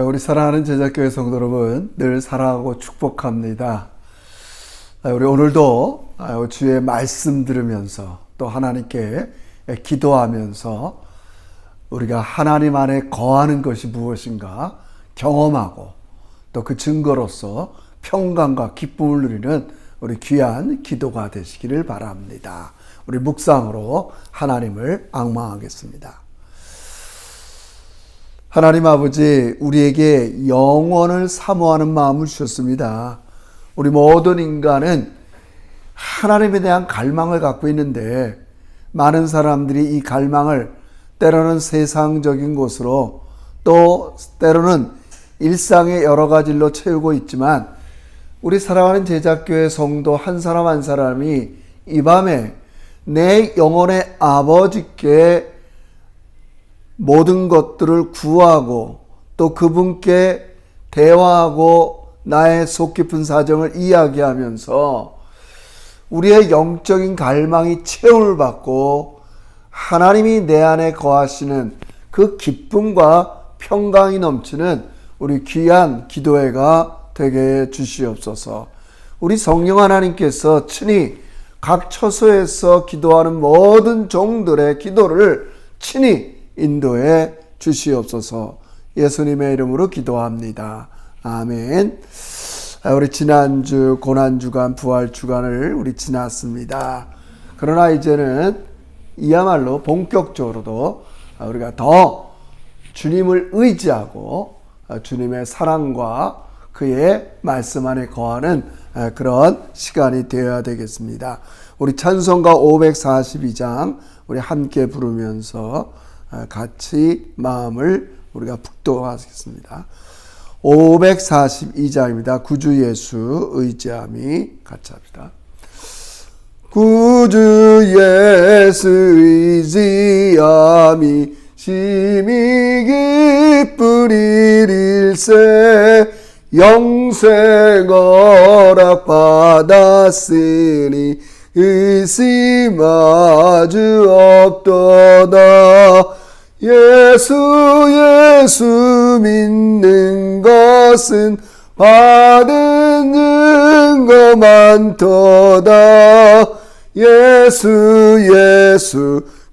우리 사랑하는 제자교회 성도 여러분, 늘 사랑하고 축복합니다. 우리 오늘도 주의 말씀 들으면서 또 하나님께 기도하면서 우리가 하나님 안에 거하는 것이 무엇인가 경험하고 또 그 증거로서 평강과 기쁨을 누리는 우리 귀한 기도가 되시기를 바랍니다. 우리 묵상으로 하나님을 앙망하겠습니다. 하나님 아버지, 우리에게 영원을 사모하는 마음을 주셨습니다. 우리 모든 인간은 하나님에 대한 갈망을 갖고 있는데 많은 사람들이 이 갈망을 때로는 세상적인 것으로 또 때로는 일상의 여러 가지 일로 채우고 있지만 우리 사랑하는 제자교회 성도 한 사람 한 사람이 이 밤에 내 영혼의 아버지께 모든 것들을 구하고 또 그분께 대화하고 나의 속 깊은 사정을 이야기하면서 우리의 영적인 갈망이 체험을 받고 하나님이 내 안에 거하시는 그 기쁨과 평강이 넘치는 우리 귀한 기도회가 되게 주시옵소서. 우리 성령 하나님께서 친히 각 처소에서 기도하는 모든 종들의 기도를 친히 인도해 주시옵소서. 예수님의 이름으로 기도합니다. 아멘. 우리 지난주 고난주간 부활주간을 우리 지났습니다. 그러나 이제는 이야말로 본격적으로도 우리가 더 주님을 의지하고 주님의 사랑과 그의 말씀 안에 거하는 그런 시간이 되어야 되겠습니다. 우리 찬송가 542장 우리 함께 부르면서 같이 마음을 우리가 북돋하겠습니다. 542장입니다. 구주 예수 의지함이 같이 합시다. 구주 예수 의지함이 심히 기쁜 일일세 영생 허락 받았으니 의심 아주 없도다. 예수 믿는 것은 받은 증거 많도다. 예수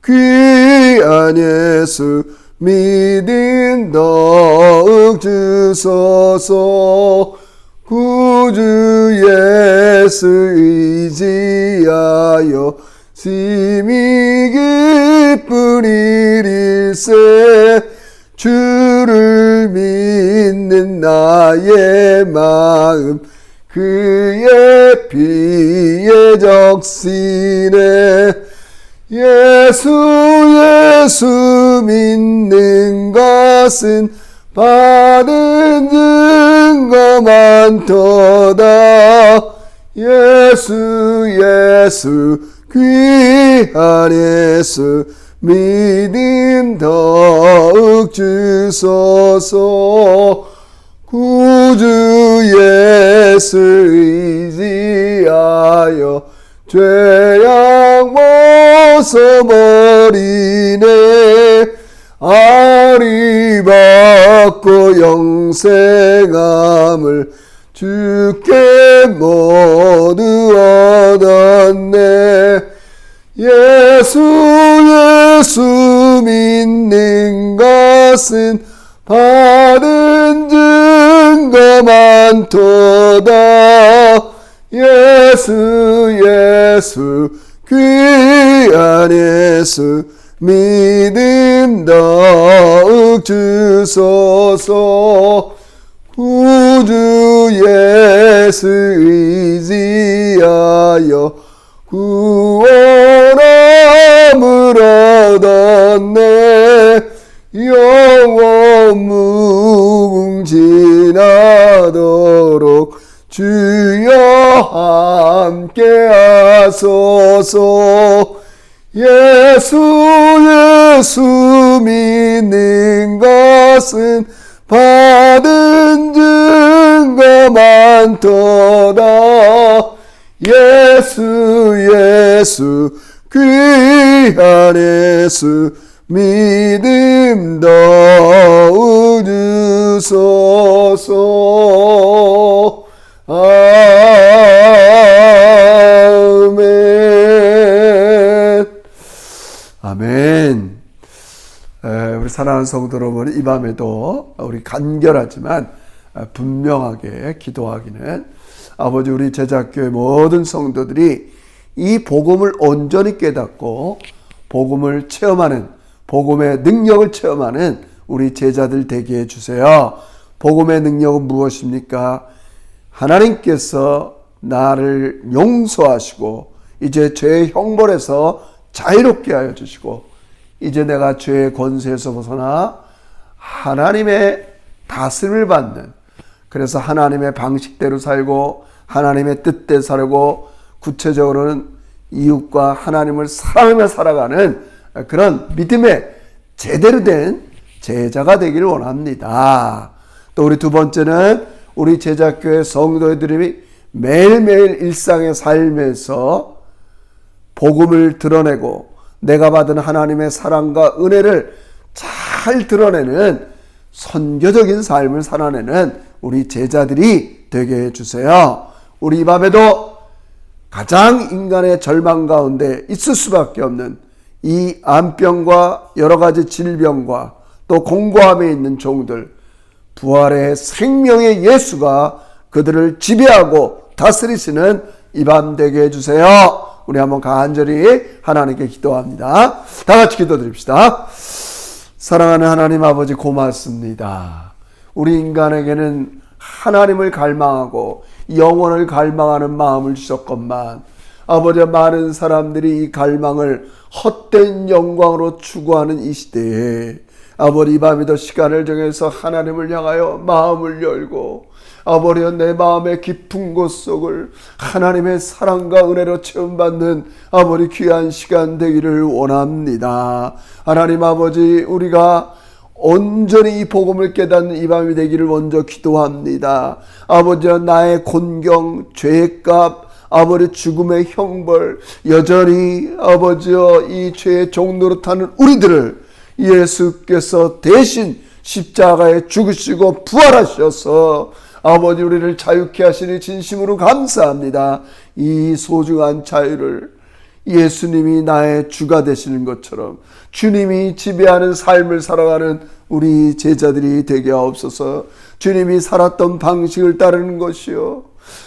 귀한 예수 믿음 더욱 주소서. 구주 예수 의지하여 심히 기쁜 일일세 주를 믿는 나의 마음 그의 피에 적시네. 예수 믿는 것은 받은 증거 많도다. 예수 귀한 예수 믿음 더욱 주소서. 구주 예수 의지하여 죄악 벗어버리네. 아리 받고 영생함을 주께 모두 얻었네. 예수 믿는 것은 받은 증거 많도다. 예수 귀한 예수 믿음 더욱 주소서. 구주 예수 의지하여 구원함을 얻었네. 영원 무궁지나도록 주여 함께 하소서. 예수 믿는 것은 받은 증거 많도다. 예수 귀한 예수 믿음 더욱 주소서. 아멘. 아멘. 우리 사랑하는 성도 여러분, 이 밤에도 우리 간결하지만 분명하게 기도하기는, 아버지, 우리 제자교회 모든 성도들이 이 복음을 온전히 깨닫고 복음을 체험하는, 복음의 능력을 체험하는 우리 제자들 되게 해주세요. 복음의 능력은 무엇입니까? 하나님께서 나를 용서하시고 이제 죄의 형벌에서 자유롭게 하여 주시고, 이제 내가 죄의 권세에서 벗어나 하나님의 다스림을 받는, 그래서 하나님의 방식대로 살고 하나님의 뜻대로 살고, 구체적으로는 이웃과 하나님을 사랑하며 살아가는 그런 믿음의 제대로 된 제자가 되기를 원합니다. 또 우리 두 번째는 우리 제자교회 성도들이 매일매일 일상의 삶에서 복음을 드러내고 내가 받은 하나님의 사랑과 은혜를 잘 드러내는 선교적인 삶을 살아내는 우리 제자들이 되게 해주세요. 우리 이 밤에도 가장 인간의 절망 가운데 있을 수밖에 없는 이 암병과 여러 가지 질병과 또 공고함에 있는 종들, 부활의 생명의 예수가 그들을 지배하고 다스리시는 이 밤 되게 해주세요. 우리 한번 간절히 하나님께 기도합니다. 다 같이 기도드립시다. 사랑하는 하나님 아버지, 고맙습니다. 우리 인간에게는 하나님을 갈망하고 영원을 갈망하는 마음을 주셨건만, 아버지, 많은 사람들이 이 갈망을 헛된 영광으로 추구하는 이 시대에 아버지, 이 밤에도 시간을 정해서 하나님을 향하여 마음을 열고, 아버지, 내 마음의 깊은 곳 속을 하나님의 사랑과 은혜로 체험받는 아버지 귀한 시간 되기를 원합니다. 하나님 아버지, 우리가 온전히 이 복음을 깨닫는 이 밤이 되기를 먼저 기도합니다. 아버지, 나의 곤경, 죄의 값, 아버지, 죽음의 형벌, 여전히 아버지여 이 죄의 종로로 타는 우리들을 예수께서 대신 십자가에 죽으시고 부활하셔서 아버지, 우리를 자유케 하시니 진심으로 감사합니다. 이 소중한 자유를 예수님이 나의 주가 되시는 것처럼 주님이 지배하는 삶을 살아가는 우리 제자들이 되게 하옵소서. 주님이 살았던 방식을 따르는 것이요,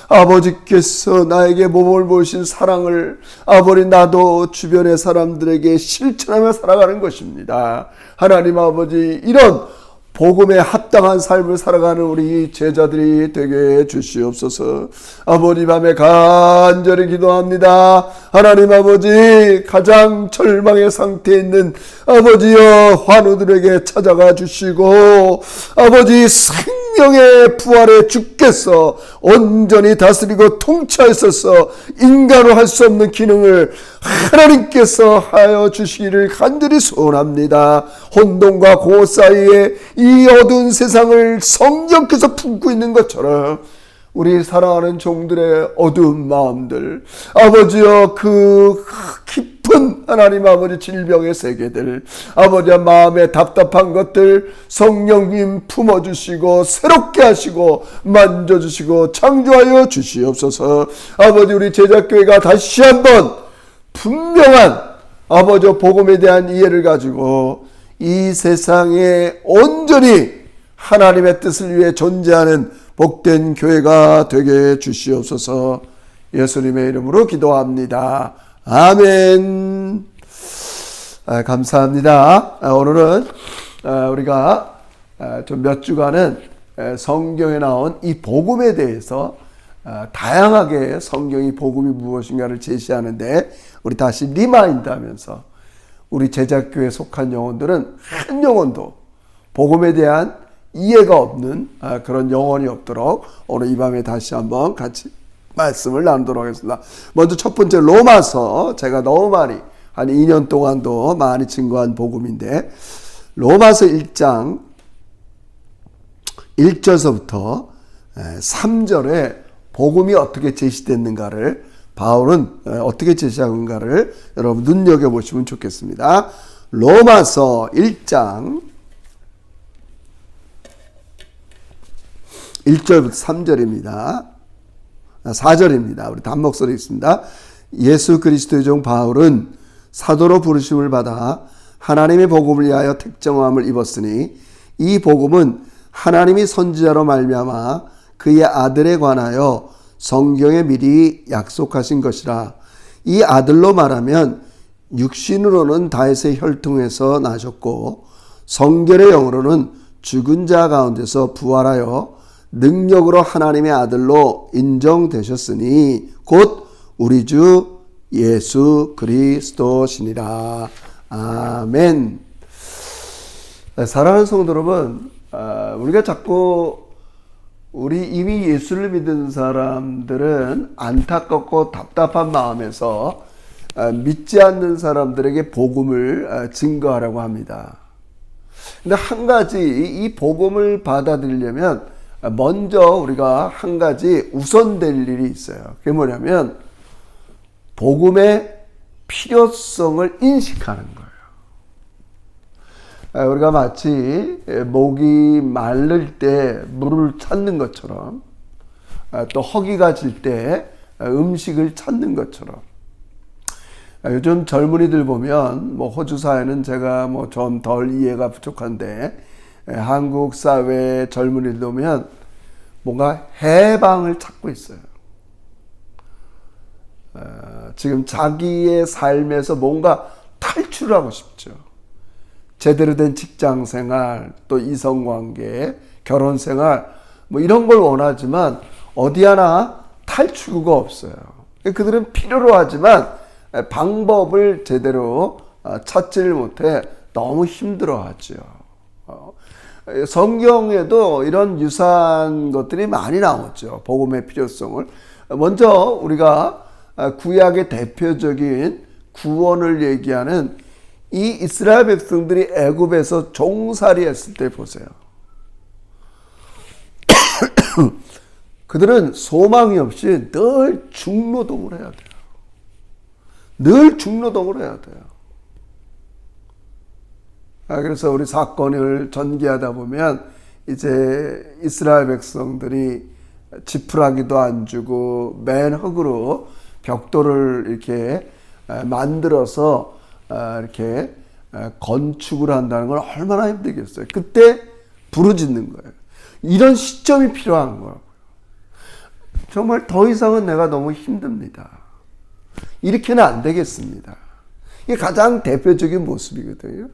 아버지께서 나에게 몸을 보이신 사랑을 아버지, 나도 주변의 사람들에게 실천하며 살아가는 것입니다. 하나님 아버지, 이런 복음에 합당한 삶을 살아가는 우리 제자들이 되게 해 주시옵소서. 아버지, 밤에 간절히 기도합니다. 하나님 아버지, 가장 절망의 상태에 있는 아버지여 환우들에게 찾아가 주시고, 아버지, 생명의 부활에 주께서 온전히 다스리고 통치하셔서 인간으로 할 수 없는 기능을 하나님께서 하여 주시기를 간절히 소원합니다. 혼돈과 공허 사이에 이 어두운 세상을 성령께서 품고 있는 것처럼 우리 사랑하는 종들의 어두운 마음들, 아버지여, 그 깊은 하나님 아버지 질병의 세계들, 아버지여, 마음에 답답한 것들 성령님 품어주시고 새롭게 하시고 만져주시고 창조하여 주시옵소서. 아버지, 우리 제자교회가 다시 한번 분명한 아버지 복음에 대한 이해를 가지고 이 세상에 온전히 하나님의 뜻을 위해 존재하는 복된 교회가 되게 주시옵소서. 예수님의 이름으로 기도합니다. 아멘. 감사합니다. 오늘은 우리가 좀 몇 주간은 성경에 나온 이 복음에 대해서 다양하게 성경이 복음이 무엇인가를 제시하는데, 우리 다시 리마인드 하면서 우리 제자교회에 속한 영혼들은 한 영혼도 복음에 대한 이해가 없는 그런 영혼이 없도록 오늘 이 밤에 다시 한번 같이 말씀을 나누도록 하겠습니다. 먼저 첫 번째 로마서, 제가 너무 많이 한 2년 동안도 많이 증거한 복음인데, 로마서 1장 1절서부터 3절에 복음이 어떻게 제시됐는가를, 바울은 어떻게 제시하는가를 여러분 눈여겨보시면 좋겠습니다. 로마서 1장 1절부터 3절입니다. 4절입니다. 우리 단목소리 있습니다. 예수 그리스도의 종 바울은 사도로 부르심을 받아 하나님의 복음을 위하여 택정함을 입었으니 이 복음은 하나님이 선지자로 말미암아 그의 아들에 관하여 성경에 미리 약속하신 것이라. 이 아들로 말하면 육신으로는 다윗의 혈통에서 나셨고 성결의 영으로는 죽은 자 가운데서 부활하여 능력으로 하나님의 아들로 인정되셨으니 곧 우리 주 예수 그리스도시니라. 아멘. 사랑하는 성도 여러분, 우리가 자꾸 우리 이미 예수를 믿은 사람들은 안타깝고 답답한 마음에서 믿지 않는 사람들에게 복음을 증거하라고 합니다. 근데 한 가지 이 복음을 받아들이려면 먼저 우리가 한 가지 우선될 일이 있어요. 그게 뭐냐면 복음의 필요성을 인식하는 거예요. 우리가 마치 목이 마를 때 물을 찾는 것처럼 또 허기가 질 때 음식을 찾는 것처럼 요즘 젊은이들 보면 뭐 호주 사회는 제가 뭐 좀 덜 이해가 부족한데 한국 사회 젊은이들 보면 뭔가 해방을 찾고 있어요. 지금 자기의 삶에서 뭔가 탈출하고 싶죠. 제대로 된 직장 생활, 또 이성 관계, 결혼 생활, 뭐 이런 걸 원하지만 어디 하나 탈출구가 없어요. 그들은 필요로 하지만 방법을 제대로 찾지를 못해 너무 힘들어하죠. 성경에도 이런 유사한 것들이 많이 나오죠. 복음의 필요성을. 먼저 우리가 구약의 대표적인 구원을 얘기하는 이 이스라엘 백성들이 애굽에서 종살이 했을 때 보세요. 그들은 소망이 없이 늘 중노동을 해야 돼요. 늘 중노동을 해야 돼요. 그래서 우리 사건을 전개하다 보면 이제 이스라엘 백성들이 지푸라기도 안 주고 맨 흙으로 벽돌을 이렇게 만들어서 이렇게 건축을 한다는 건 얼마나 힘들겠어요. 그때 부르짖는 거예요. 이런 시점이 필요한 거예요. 정말 더 이상은 내가 너무 힘듭니다. 이렇게는 안 되겠습니다. 이게 가장 대표적인 모습이거든요.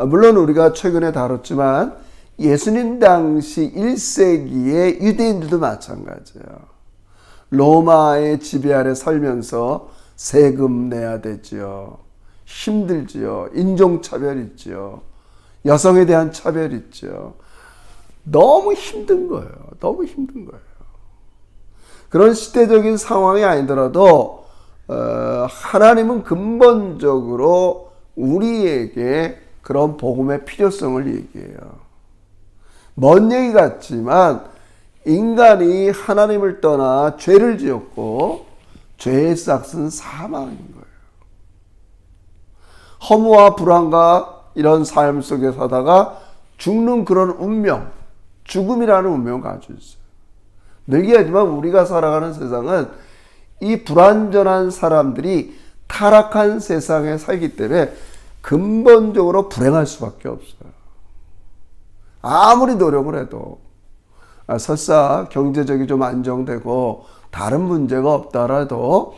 물론 우리가 최근에 다뤘지만 예수님 당시 1세기의 유대인들도 마찬가지예요. 로마의 지배 아래 살면서 세금 내야 되지요. 힘들지요. 인종차별 있지요. 여성에 대한 차별 있지요. 너무 힘든 거예요. 너무 힘든 거예요. 그런 시대적인 상황이 아니더라도 하나님은 근본적으로 우리에게 그런 복음의 필요성을 얘기해요. 먼 얘기 같지만 인간이 하나님을 떠나 죄를 지었고 죄의 싹은 사망인 거예요. 허무와 불안과 이런 삶 속에 사다가 죽는 그런 운명, 죽음이라는 운명을 가지고 있어요. 늘 얘기하지만 우리가 살아가는 세상은 이 불완전한 사람들이 타락한 세상에 살기 때문에 근본적으로 불행할 수밖에 없어요. 아무리 노력을 해도 설사 경제적이 좀 안정되고 다른 문제가 없더라도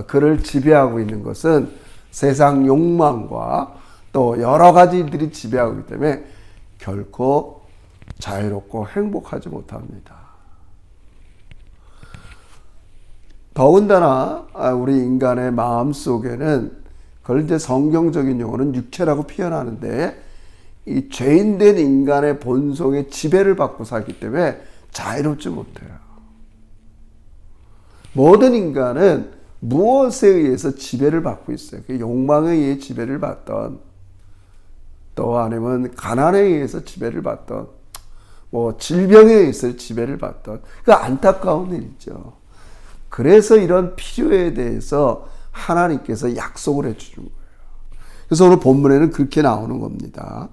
그를 지배하고 있는 것은 세상 욕망과 또 여러 가지 일들이 지배하고 있기 때문에 결코 자유롭고 행복하지 못합니다. 더군다나 우리 인간의 마음 속에는 그걸 이제 성경적인 용어는 육체라고 표현하는데 이 죄인된 인간의 본성의 지배를 받고 살기 때문에 자유롭지 못해요. 모든 인간은 무엇에 의해서 지배를 받고 있어요. 그 욕망에 의해 지배를 받던, 또 아니면 가난에 의해서 지배를 받던, 뭐 질병에 의해서 지배를 받던, 그 안타까운 일이죠. 그래서 이런 필요에 대해서 하나님께서 약속을 해주는 거예요. 그래서 오늘 본문에는 그렇게 나오는 겁니다.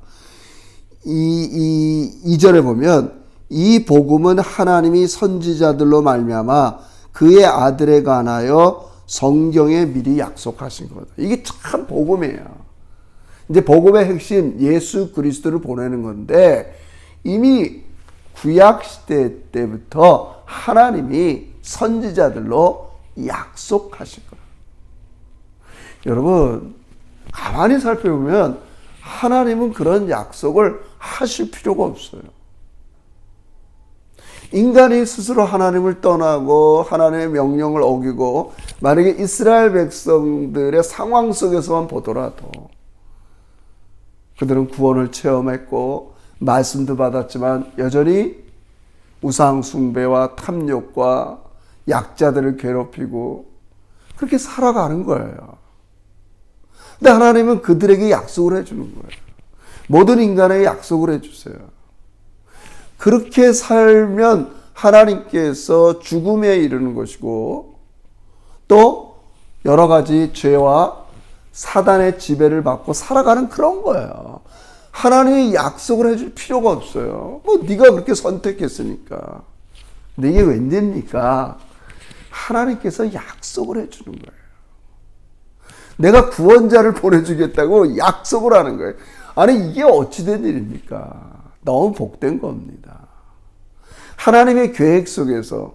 이 2절에 보면 이 복음은 하나님이 선지자들로 말미암아 그의 아들에 관하여 성경에 미리 약속하신 거다. 이게 참 복음이에요. 이제 복음의 핵심 예수 그리스도를 보내는 건데 이미 구약 시대 때부터 하나님이 선지자들로 약속하신 거예요. 여러분 가만히 살펴보면 하나님은 그런 약속을 하실 필요가 없어요. 인간이 스스로 하나님을 떠나고 하나님의 명령을 어기고 만약에 이스라엘 백성들의 상황 속에서만 보더라도 그들은 구원을 체험했고 말씀도 받았지만 여전히 우상 숭배와 탐욕과 약자들을 괴롭히고 그렇게 살아가는 거예요. 근데 하나님은 그들에게 약속을 해주는 거예요. 모든 인간에게 약속을 해주세요. 그렇게 살면 하나님께서 죽음에 이르는 것이고 또 여러 가지 죄와 사단의 지배를 받고 살아가는 그런 거예요. 하나님이 약속을 해줄 필요가 없어요. 뭐 네가 그렇게 선택했으니까. 근데 이게 웬일입니까? 하나님께서 약속을 해주는 거예요. 내가 구원자를 보내주겠다고 약속을 하는 거예요. 아니 이게 어찌된 일입니까? 너무 복된 겁니다. 하나님의 계획 속에서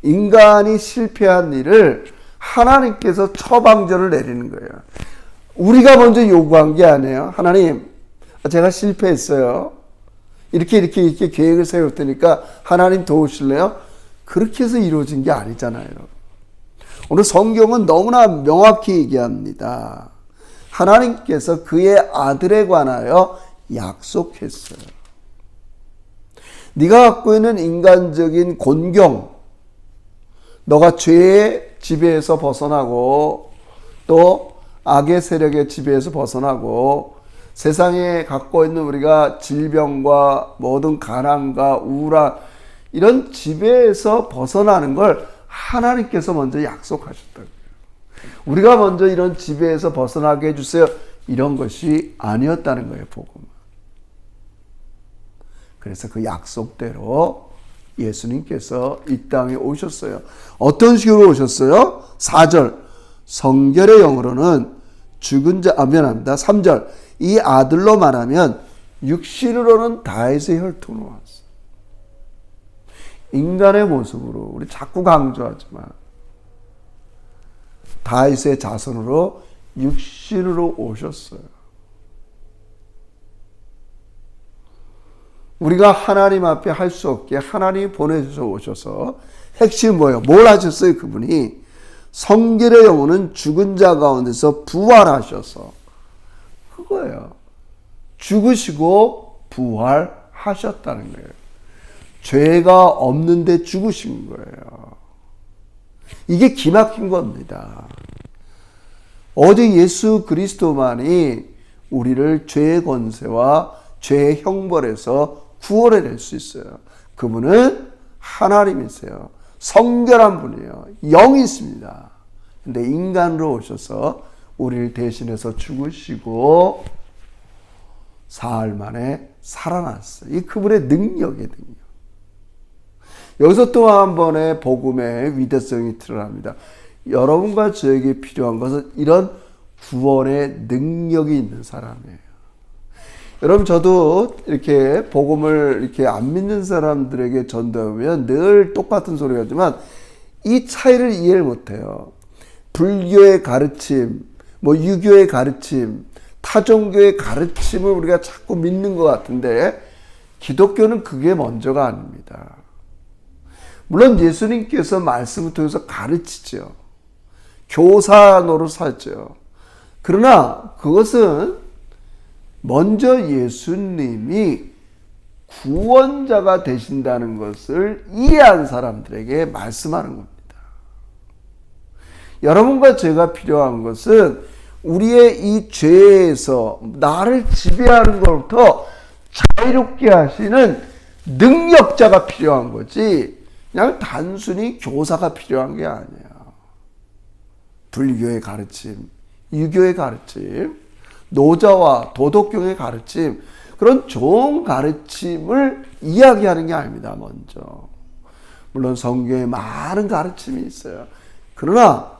인간이 실패한 일을 하나님께서 처방전을 내리는 거예요. 우리가 먼저 요구한 게 아니에요. 하나님, 제가 실패했어요. 이렇게 계획을 세울 테니까 하나님 도우실래요? 그렇게 해서 이루어진 게 아니잖아요. 오늘 성경은 너무나 명확히 얘기합니다. 하나님께서 그의 아들에 관하여 약속했어요. 네가 갖고 있는 인간적인 곤경, 너가 죄의 지배에서 벗어나고 또 악의 세력의 지배에서 벗어나고 세상에 갖고 있는 우리가 질병과 모든 가난과 우울한 이런 지배에서 벗어나는 걸 하나님께서 먼저 약속하셨다고요. 우리가 먼저 이런 지배에서 벗어나게 해주세요. 이런 것이 아니었다는 거예요, 복음은. 그래서 그 약속대로 예수님께서 이 땅에 오셨어요. 어떤 식으로 오셨어요? 4절 성결의 영으로는 죽은 자 미안합니다. 3절 이 아들로 말하면 육신으로는 다윗의 혈통으로 왔어요. 인간의 모습으로 우리 자꾸 강조하지만 다윗의 자손으로 육신으로 오셨어요. 우리가 하나님 앞에 할 수 없게 하나님이 보내주셔서 오셔서 핵심이 뭐예요? 뭘 하셨어요? 그분이 성결의 영혼은 죽은 자 가운데서 부활하셔서 그거예요. 죽으시고 부활하셨다는 거예요. 죄가 없는데 죽으신 거예요. 이게 기막힌 겁니다. 오직 예수 그리스도만이 우리를 죄의 권세와 죄의 형벌에서 구원해낼 수 있어요. 그분은 하나님이세요. 성결한 분이에요. 영이 있습니다. 근데 인간으로 오셔서 우리를 대신해서 죽으시고 사흘 만에 살아났어요. 이 그분의 능력이에요. 능력. 여기서 또 한 번의 복음의 위대성이 드러납니다. 여러분과 저에게 필요한 것은 이런 구원의 능력이 있는 사람이에요. 여러분 저도 이렇게 복음을 이렇게 안 믿는 사람들에게 전도하면 늘 똑같은 소리 하지만 이 차이를 이해를 못해요. 불교의 가르침, 뭐 유교의 가르침, 타종교의 가르침을 우리가 자꾸 믿는 것 같은데 기독교는 그게 먼저가 아닙니다. 물론 예수님께서 말씀을 통해서 가르치죠. 교사 노릇하죠. 그러나 그것은 먼저 예수님이 구원자가 되신다는 것을 이해한 사람들에게 말씀하는 겁니다. 여러분과 제가 필요한 것은 우리의 이 죄에서 나를 지배하는 것부터 자유롭게 하시는 능력자가 필요한 거지 그냥 단순히 교사가 필요한 게 아니에요. 불교의 가르침, 유교의 가르침, 노자와 도덕경의 가르침 그런 좋은 가르침을 이야기하는 게 아닙니다. 먼저 물론 성경에 많은 가르침이 있어요. 그러나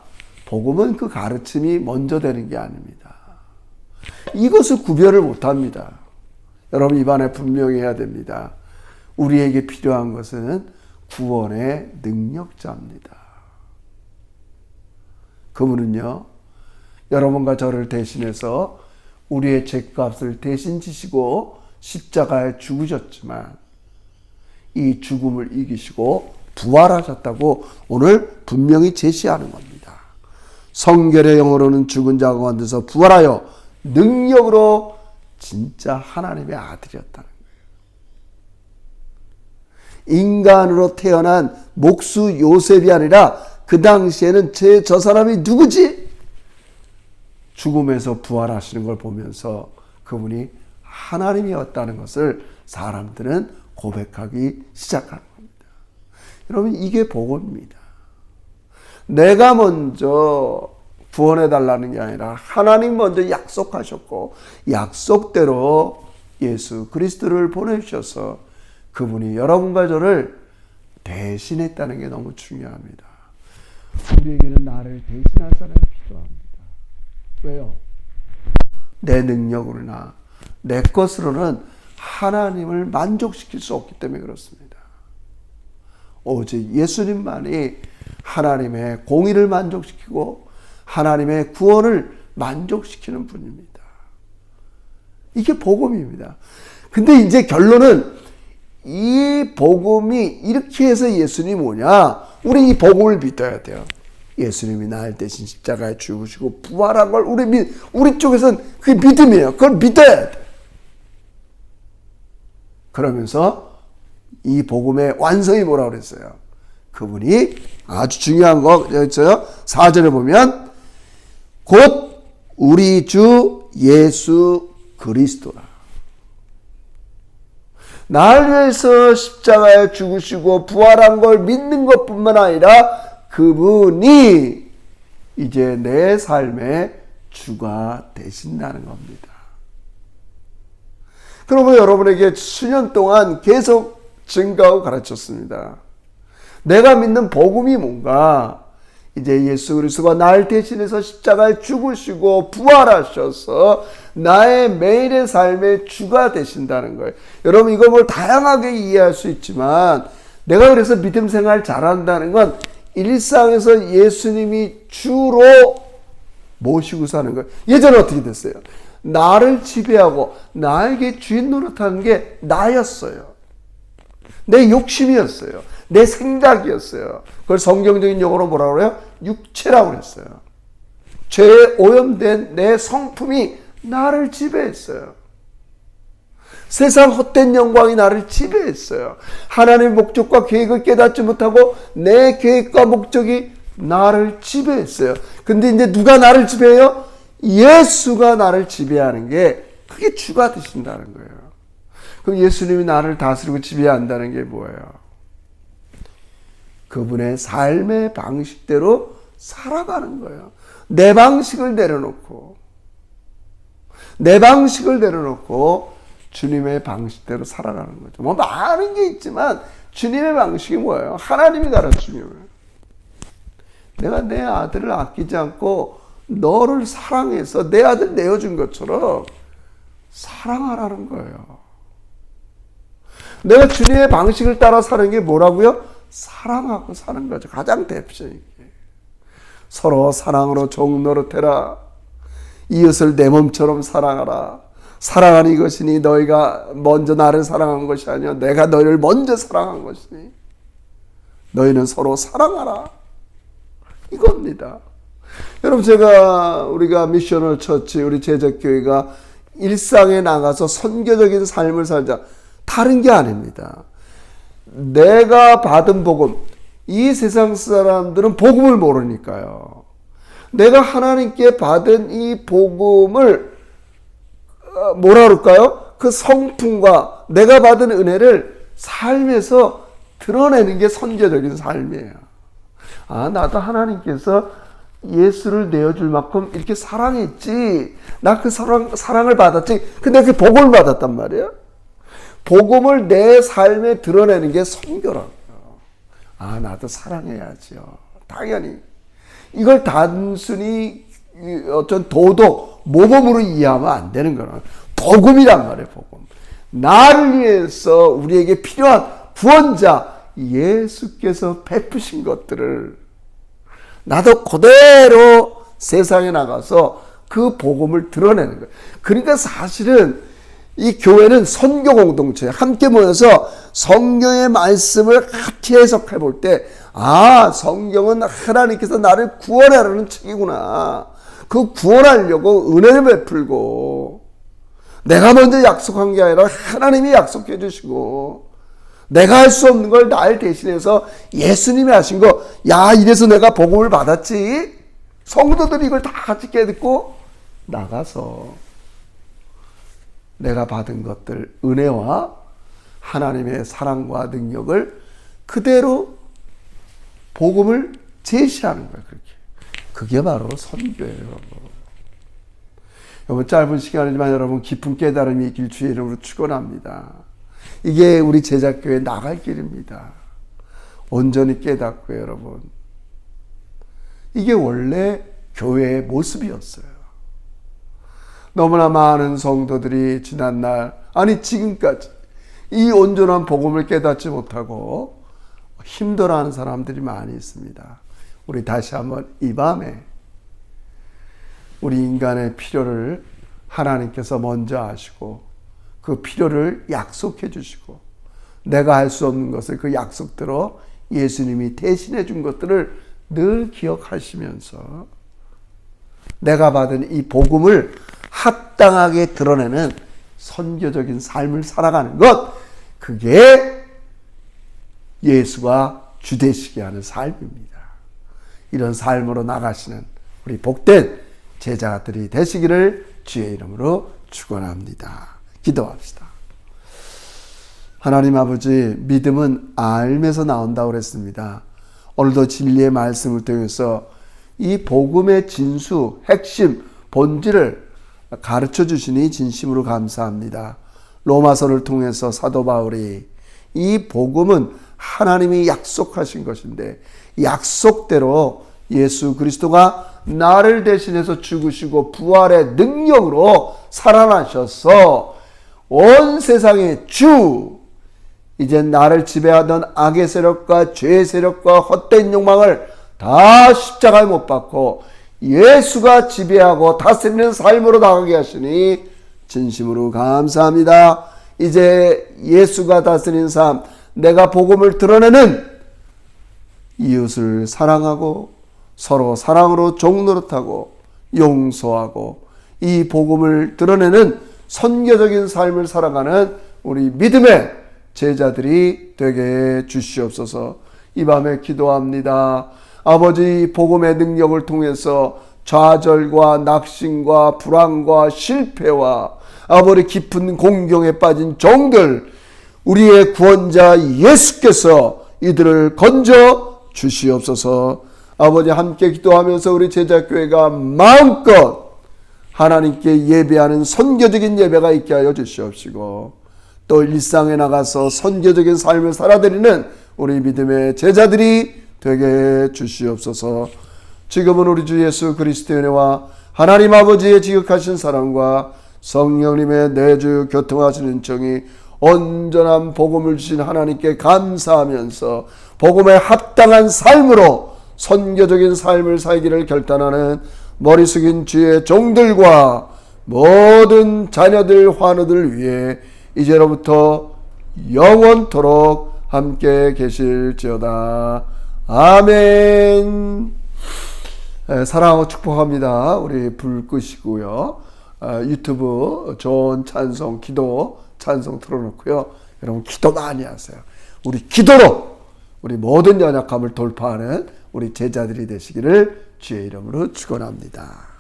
복음은 그 가르침이 먼저 되는 게 아닙니다. 이것을 구별을 못합니다. 여러분 입안에 분명히 해야 됩니다. 우리에게 필요한 것은 구원의 능력자입니다. 그분은요, 여러분과 저를 대신해서 우리의 죄값을 대신 지시고 십자가에 죽으셨지만 이 죽음을 이기시고 부활하셨다고 오늘 분명히 제시하는 겁니다. 성결의 영어로는 죽은 자가 가운데서 부활하여 능력으로 진짜 하나님의 아들이었다는 거예요. 인간으로 태어난 목수 요셉이 아니라 그 당시에는 저 사람이 누구지? 죽음에서 부활하시는 걸 보면서 그분이 하나님이었다는 것을 사람들은 고백하기 시작하는 겁니다. 여러분 이게 복음입니다. 내가 먼저 구원해달라는 게 아니라 하나님 먼저 약속하셨고 약속대로 예수 그리스도를 보내주셔서 그분이 여러분과 저를 대신했다는 게 너무 중요합니다. 우리에게는 나를 대신할 사람이 필요합니다. 왜요? 내 능력으로나 내 것으로는 하나님을 만족시킬 수 없기 때문에 그렇습니다. 오직 예수님만이 하나님의 공의를 만족시키고 하나님의 구원을 만족시키는 분입니다. 이게 복음입니다. 근데 이제 결론은 이 복음이 이렇게 해서 예수님이 뭐냐? 우리 이 복음을 믿어야 돼요. 예수님이 날 대신 십자가에 죽으시고 부활한 걸 우리 쪽에서는 그게 믿음이에요. 그걸 믿어야 돼. 그러면서 이 복음의 완성이 뭐라고 그랬어요? 그분이 아주 중요한 거 있어요. 4절에 보면 곧 우리 주 예수 그리스도라. 날 위해서 십자가에 죽으시고 부활한 걸 믿는 것뿐만 아니라 그분이 이제 내 삶의 주가 되신다는 겁니다. 그러면 여러분에게 수년 동안 계속 증거하고 가르쳤습니다. 내가 믿는 복음이 뭔가? 이제 예수 그리스도가 날 대신해서 십자가에 죽으시고 부활하셔서 나의 매일의 삶의 주가 되신다는 거예요. 여러분 이걸 뭘 다양하게 이해할 수 있지만 내가 그래서 믿음 생활 잘한다는 건 일상에서 예수님이 주로 모시고 사는 거예요. 예전에 어떻게 됐어요? 나를 지배하고 나에게 주인 노릇하는 게 나였어요. 내 욕심이었어요. 내 생각이었어요. 그걸 성경적인 용어로 뭐라고 그래요? 육체라고 그랬어요. 죄에 오염된 내 성품이 나를 지배했어요. 세상 헛된 영광이 나를 지배했어요. 하나님의 목적과 계획을 깨닫지 못하고 내 계획과 목적이 나를 지배했어요. 근데 이제 누가 나를 지배해요? 예수가 나를 지배하는 게 그게 주가 되신다는 거예요. 그럼 예수님이 나를 다스리고 지배한다는 게 뭐예요? 그분의 삶의 방식대로 살아가는 거예요. 내 방식을 내려놓고 주님의 방식대로 살아가는 거죠. 뭐 많은 게 있지만 주님의 방식이 뭐예요? 하나님이 가르치는 거예요. 내가 내 아들을 아끼지 않고 너를 사랑해서 내 아들 내어준 것처럼 사랑하라는 거예요. 내가 주님의 방식을 따라 사는 게 뭐라고요? 사랑하고 사는 거죠. 가장 대표적인 게. 서로 사랑으로 종 노릇해라. 이웃을 내 몸처럼 사랑하라. 사랑하는 이것이니 너희가 먼저 나를 사랑한 것이 아니라 내가 너희를 먼저 사랑한 것이니 너희는 서로 사랑하라. 이겁니다. 여러분 우리가 미셔널 처치 우리 제적교회가 일상에 나가서 선교적인 삶을 살자. 다른 게 아닙니다. 내가 받은 복음, 이 세상 사람들은 복음을 모르니까요. 내가 하나님께 받은 이 복음을 뭐라 그럴까요? 그 성품과 내가 받은 은혜를 삶에서 드러내는 게 선교적인 삶이에요. 아, 나도 하나님께서 예수를 내어줄 만큼 이렇게 사랑했지. 나 그 사랑을 받았지. 근데 그 복음을 받았단 말이야. 복음을 내 삶에 드러내는 게 선교라고요. 아, 나도 사랑해야죠. 당연히. 이걸 단순히 어떤 도덕, 모범으로 이해하면 안 되는 거는 복음이란 말이에요, 복음. 나를 위해서 우리에게 필요한 구원자 예수께서 베푸신 것들을 나도 그대로 세상에 나가서 그 복음을 드러내는 거예요. 그러니까 사실은 이 교회는 선교 공동체 함께 모여서 성경의 말씀을 같이 해석해 볼 때, 아, 성경은 하나님께서 나를 구원하라는 책이구나. 그 구원하려고 은혜를 베풀고, 내가 먼저 약속한 게 아니라 하나님이 약속해 주시고, 내가 할 수 없는 걸 날 대신해서 예수님이 하신 거, 야, 이래서 내가 복음을 받았지? 성도들이 이걸 다 같이 깨닫고 나가서 내가 받은 것들, 은혜와 하나님의 사랑과 능력을 그대로 복음을 제시하는 거예요. 그렇게. 그게 바로 선교예요. 여러분, 짧은 시간이지만 여러분 깊은 깨달음이 있길 주의 이름으로 축원합니다. 이게 우리 제자교회 나갈 길입니다. 온전히 깨닫고 여러분. 이게 원래 교회의 모습이었어요. 너무나 많은 성도들이 지난날, 아니 지금까지 이 온전한 복음을 깨닫지 못하고 힘들어하는 사람들이 많이 있습니다. 우리 다시 한번 이 밤에 우리 인간의 필요를 하나님께서 먼저 아시고 그 필요를 약속해 주시고 내가 할 수 없는 것을 그 약속대로 예수님이 대신해 준 것들을 늘 기억하시면서 내가 받은 이 복음을 합당하게 드러내는 선교적인 삶을 살아가는 것, 그게 예수가 주되시게 하는 삶입니다. 이런 삶으로 나가시는 우리 복된 제자들이 되시기를 주의 이름으로 축원합니다. 기도합시다. 하나님 아버지, 믿음은 알면서 나온다고 그랬습니다. 오늘도 진리의 말씀을 통해서 이 복음의 진수, 핵심, 본질을 가르쳐 주시니 진심으로 감사합니다. 로마서를 통해서 사도 바울이 이 복음은 하나님이 약속하신 것인데 약속대로 예수 그리스도가 나를 대신해서 죽으시고 부활의 능력으로 살아나셔서 온 세상의 주, 이제 나를 지배하던 악의 세력과 죄의 세력과 헛된 욕망을 다 십자가에 못 박고 예수가 지배하고 다스리는 삶으로 나가게 하시니 진심으로 감사합니다. 이제 예수가 다스리는 삶, 내가 복음을 드러내는 이웃을 사랑하고 서로 사랑으로 종노릇하고 용서하고 이 복음을 드러내는 선교적인 삶을 살아가는 우리 믿음의 제자들이 되게 주시옵소서. 이 밤에 기도합니다. 아버지, 복음의 능력을 통해서 좌절과 낙심과 불안과 실패와 아버지 깊은 공경에 빠진 종들, 우리의 구원자 예수께서 이들을 건져 주시옵소서. 아버지, 함께 기도하면서 우리 제자교회가 마음껏 하나님께 예배하는 선교적인 예배가 있게 하여 주시옵시고, 또 일상에 나가서 선교적인 삶을 살아드리는 우리 믿음의 제자들이 되게 주시옵소서. 지금은 우리 주 예수 그리스도의 은혜와 하나님 아버지의 지극하신 사랑과 성령님의 내주 교통하시는 정이 온전한 복음을 주신 하나님께 감사하면서 복음에 합당한 삶으로 선교적인 삶을 살기를 결단하는 머리 숙인 주의 종들과 모든 자녀들 환우들 위해 이제로부터 영원토록 함께 계실지어다. 아멘. 사랑하고 축복합니다. 우리 불 끄시고요. 유튜브 좋은 찬송, 기도 찬송 틀어놓고요. 여러분 기도 많이 하세요. 우리 기도로 우리 모든 연약함을 돌파하는 우리 제자들이 되시기를 주의 이름으로 축원합니다.